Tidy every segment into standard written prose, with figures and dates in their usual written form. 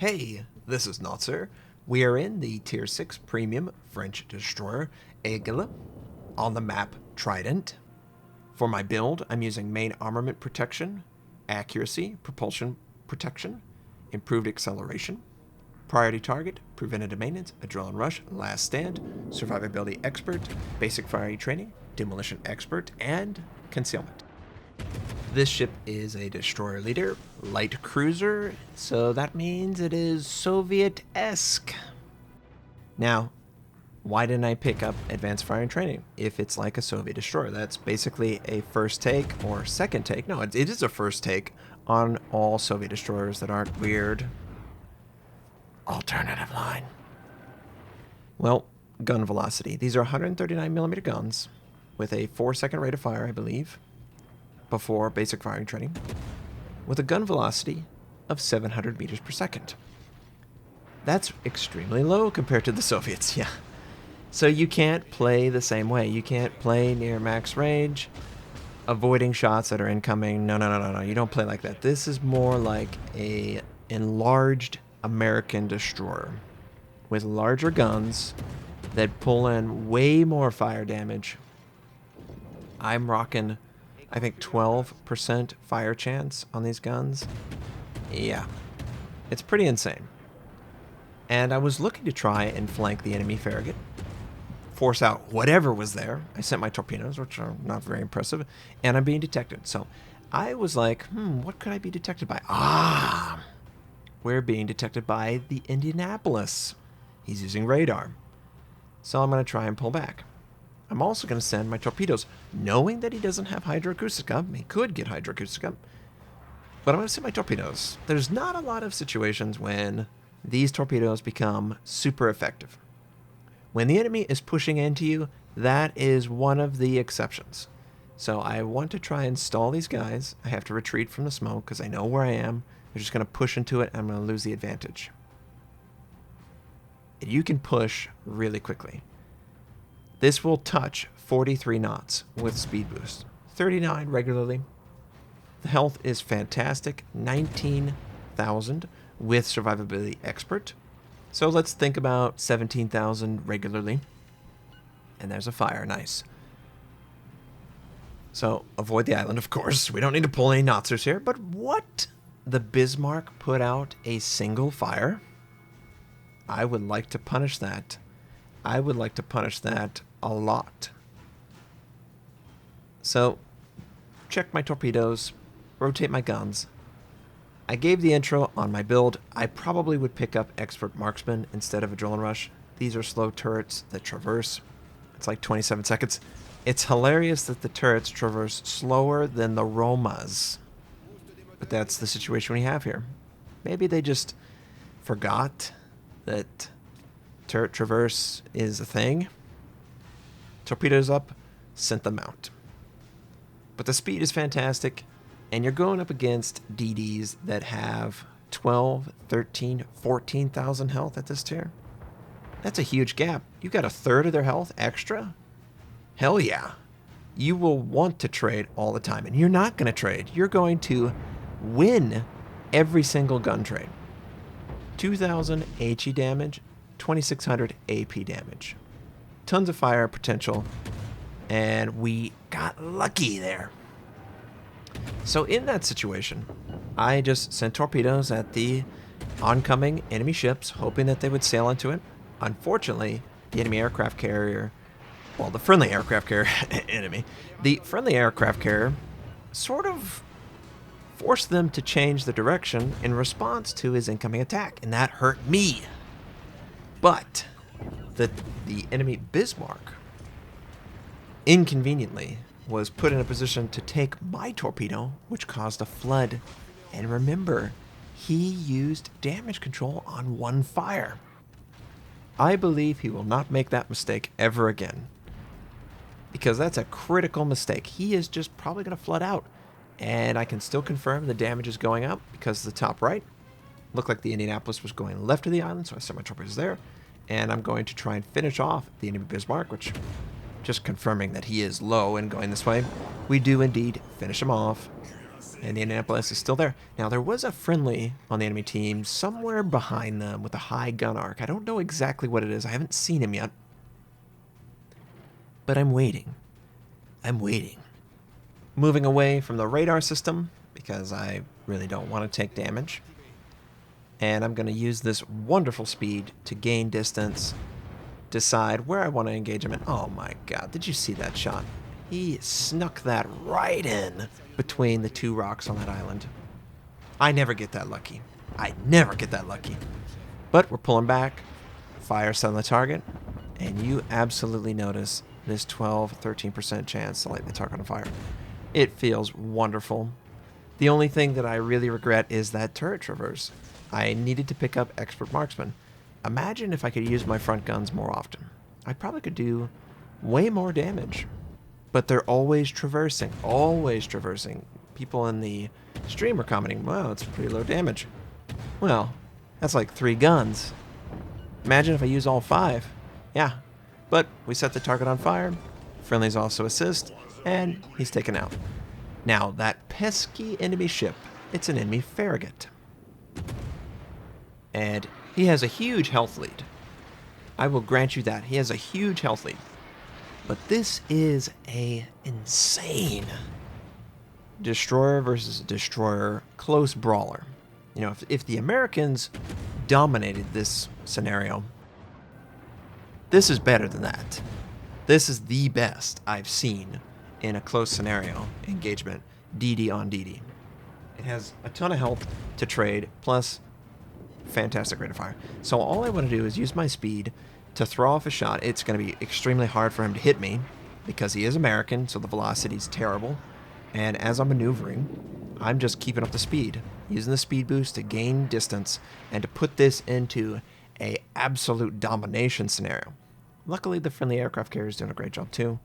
Hey, this is Notser. We are in the Tier 6 Premium French Destroyer Aigle on the map Trident. For my build, I'm using main armament protection, accuracy, propulsion protection, improved acceleration, priority target, preventative maintenance, adrenaline rush, last stand, survivability expert, basic firing training, demolition expert, and concealment. This ship is a destroyer leader, light cruiser, so that means it is Soviet-esque. Now, why didn't I pick up advanced firing training if it's like a Soviet destroyer? That's basically a first take or second take. No, it is a first take on all Soviet destroyers that aren't weird. Alternative line. Well, gun velocity. These are 139mm guns with a 4-second rate of fire, I believe, before basic firing training, with a gun velocity of 700 meters per second. That's extremely low compared to the Soviets, yeah. So you can't play the same way. You can't play near max range, avoiding shots that are incoming. No. You don't play like that. This is more like a enlarged American destroyer with larger guns that pull in way more fire damage. I'm rocking, I think, 12% fire chance on these guns. Yeah, it's pretty insane. And I was looking to try and flank the enemy farragut, force out whatever was there. I sent my torpedoes, which are not very impressive, and I'm being detected. So I was like, what could I be detected by? We're being detected by the Indianapolis. He's using radar. So I'm going to try and pull back. I'm also going to send my torpedoes, knowing that he doesn't have hydroacoustica. He could get hydroacoustica. But I'm going to send my torpedoes. There's not a lot of situations when these torpedoes become super effective. When the enemy is pushing into you, that is one of the exceptions. So I want to try and stall these guys. I have to retreat from the smoke because I know where I am. They're just going to push into it, and I'm going to lose the advantage. You can push really quickly. This will touch 43 knots with speed boost, 39 regularly. The health is fantastic, 19,000 with survivability expert. So let's think about 17,000 regularly. And there's a fire, nice. So avoid the island, of course. We don't need to pull any Notsers here, but what? The Bismarck put out a single fire? I would like to punish that. I would like to punish that a lot. So, check my torpedoes, rotate my guns. I gave the intro on my build. I probably would pick up Expert Marksman instead of Adrenaline Rush. These are slow turrets that traverse. It's like 27 seconds. It's hilarious that the turrets traverse slower than the Romas. But that's the situation we have here. Maybe they just forgot that turret traverse is a thing. Torpedoes up, sent them out. But the speed is fantastic, and you're going up against DDs that have 12, 13, 14,000 health at this tier. That's a huge gap. You got a third of their health extra? Hell yeah. You will want to trade all the time, and you're not going to trade. You're going to win every single gun trade. 2,000 HE damage, 2,600 AP damage. Tons of fire potential, and we got lucky there. So in that situation, I just sent torpedoes at the oncoming enemy ships, hoping that they would sail into it. Unfortunately, the enemy aircraft carrier, well, the friendly aircraft carrier, the friendly aircraft carrier sort of forced them to change the direction in response to his incoming attack, and that hurt me. But the enemy Bismarck inconveniently was put in a position to take my torpedo, which caused a flood. And remember, he used damage control on one fire. I believe he will not make that mistake ever again, because that's a critical mistake. He is just probably going to flood out. And I can still confirm the damage is going up because the top right looked like the Indianapolis was going left of the island, so I sent my torpedoes there. And I'm going to try and finish off the enemy Bismarck, which, just confirming that he is low and going this way, we do indeed finish him off. And the Indianapolis is still there. Now, there was a friendly on the enemy team somewhere behind them with a high gun arc. I don't know exactly what it is. I haven't seen him yet. But I'm waiting. I'm waiting. Moving away from the radar system because I really don't want to take damage. And I'm going to use this wonderful speed to gain distance, decide where I want to engage him in. Oh my god, did you see that shot? He snuck that right in between the two rocks on that island. I never get that lucky. I never get that lucky. But we're pulling back, fire set on the target, and you absolutely notice this 12-13% chance to light the target on fire. It feels wonderful. The only thing that I really regret is that turret traverse. I needed to pick up expert marksman. Imagine if I could use my front guns more often. I probably could do way more damage. But they're always traversing, always traversing. People in the stream are commenting, wow, it's pretty low damage. Well, that's like 3 guns. Imagine if I use all 5. Yeah, but we set the target on fire. Friendlies also assist, and he's taken out. Now, that pesky enemy ship, it's an enemy Farragut. And he has a huge health lead. I will grant you that. He has a huge health lead. But this is a insane destroyer versus destroyer close brawler. You know, if the Americans dominated this scenario, this is better than that. This is the best I've seen in a close scenario engagement, DD on DD. It has a ton of health to trade, plus fantastic rate of fire. So all I want to do is use my speed to throw off a shot. It's going to be extremely hard for him to hit me because he is American, so the velocity is terrible. And as I'm maneuvering, I'm just keeping up the speed, using the speed boost to gain distance and to put this into a absolute domination scenario. Luckily, the friendly aircraft carrier is doing a great job too.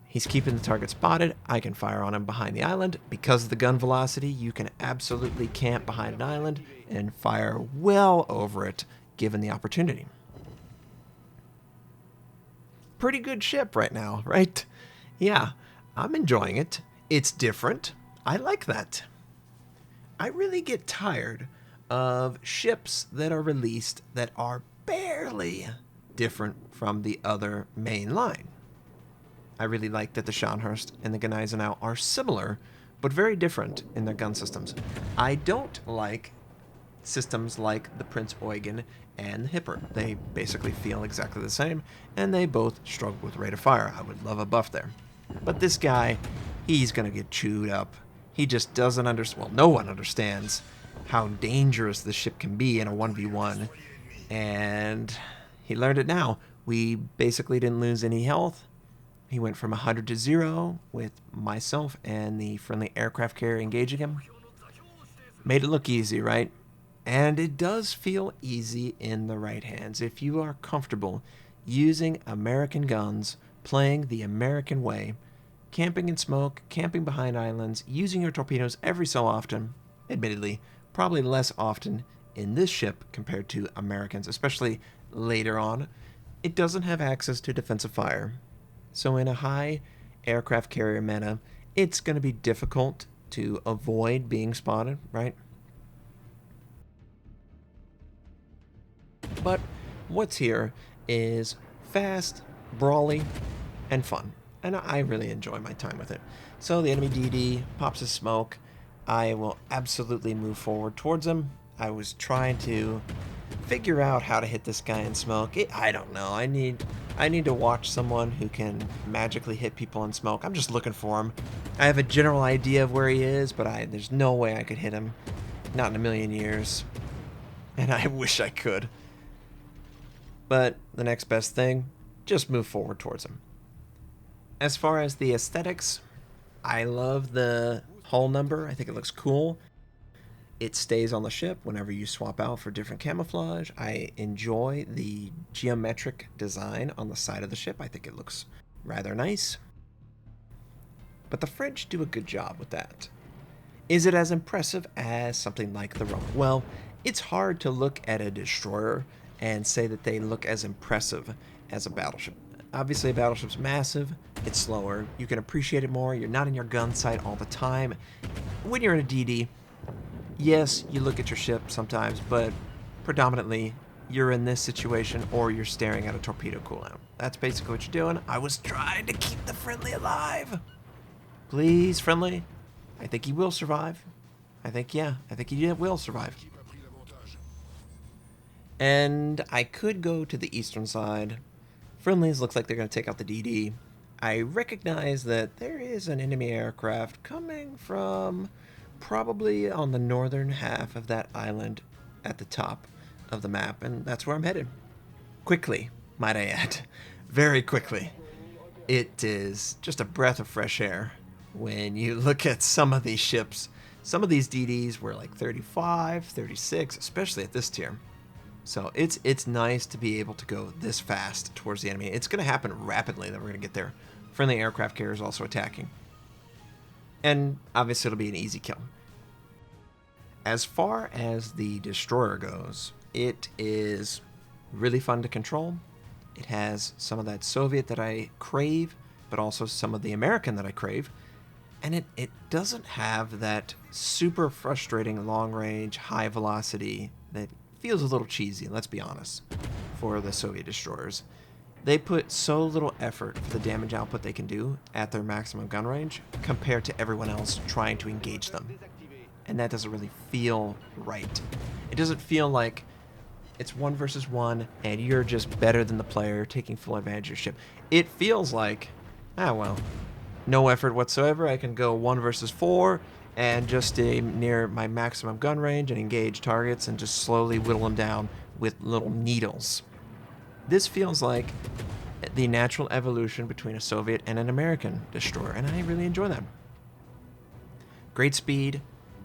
He's keeping the target spotted. I can fire on him behind the island. Because of the gun velocity, you can absolutely camp behind an island and fire well over it, given the opportunity. Pretty good ship right now, right? Yeah, I'm enjoying it. It's different. I like that. I really get tired of ships that are released that are barely different from the other main line. I really like that the Scharnhorst and the Gneisenau are similar, but very different in their gun systems. I don't like systems like the Prince Eugen and the Hipper. They basically feel exactly the same, and they both struggle with rate of fire. I would love a buff there. But this guy, he's going to get chewed up. He just doesn't understand, well, no one understands how dangerous this ship can be in a 1v1, and he learned it now. We basically didn't lose any health. He went from 100 to 0 with myself and the friendly aircraft carrier engaging him. Made it look easy, right? And it does feel easy in the right hands. If you are comfortable using American guns, playing the American way, camping in smoke, camping behind islands, using your torpedoes every so often, admittedly, probably less often in this ship compared to Americans, especially later on, it doesn't have access to defensive fire. So in a high aircraft carrier meta, it's going to be difficult to avoid being spotted, right? But what's here is fast, brawly, and fun. And I really enjoy my time with it. So the enemy DD pops his smoke. I will absolutely move forward towards him. I was trying to figure out how to hit this guy in smoke. I don't know. I need to watch someone who can magically hit people in smoke. I'm just looking for him. I have a general idea of where he is, but there's no way I could hit him. Not in a million years. And I wish I could. But the next best thing, just move forward towards him. As far as the aesthetics, I love the hull number. I think it looks cool. It stays on the ship whenever you swap out for different camouflage. I enjoy the geometric design on the side of the ship. I think it looks rather nice. But the French do a good job with that. Is it as impressive as something like the Roman? Well, it's hard to look at a destroyer and say that they look as impressive as a battleship. Obviously, a battleship's massive. It's slower. You can appreciate it more. You're not in your gun sight all the time. When you're in a DD, yes, you look at your ship sometimes, but predominantly you're in this situation or you're staring at a torpedo cooldown. That's basically what you're doing. I was trying to keep the friendly alive. Please, friendly. I think he will survive. I think he will survive. And I could go to the eastern side. Friendlies looks like they're going to take out the DD. I recognize that there is an enemy aircraft coming from probably on the northern half of that island at the top of the map, and that's where I'm headed. Quickly, might I add. Very quickly. It is just a breath of fresh air when you look at some of these ships. Some of these DDs were like 35, 36, especially at this tier. So it's nice to be able to go this fast towards the enemy. It's going to happen rapidly that we're going to get there. Friendly aircraft carriers also attacking. And obviously it'll be an easy kill. As far as the destroyer goes, it is really fun to control. It has some of that Soviet that I crave, but also some of the American that I crave. And it doesn't have that super frustrating long-range, high-velocity that feels a little cheesy, let's be honest, for the Soviet destroyers. They put so little effort for the damage output they can do at their maximum gun range compared to everyone else trying to engage them. And that doesn't really feel right. It doesn't feel like it's 1 versus 1 and you're just better than the player taking full advantage of your ship. It feels like, well, no effort whatsoever. I can go 1 versus 4 and just stay near my maximum gun range and engage targets and just slowly whittle them down with little needles. This feels like the natural evolution between a Soviet and an American destroyer, and I really enjoy that. Great speed,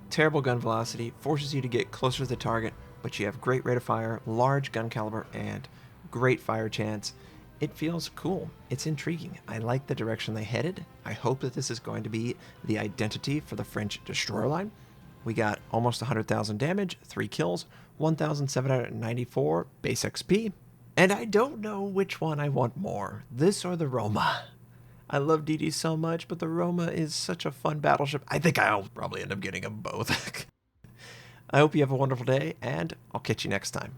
terrible gun velocity, forces you to get closer to the target, but you have great rate of fire, large gun caliber, and great fire chance. It feels cool. It's intriguing. I like the direction they headed. I hope that this is going to be the identity for the French destroyer line. We got almost 100,000 damage, 3 kills, 1,794 base XP, and I don't know which one I want more, this or the Roma. I love DD so much, but the Roma is such a fun battleship. I think I'll probably end up getting them both. I hope you have a wonderful day, and I'll catch you next time.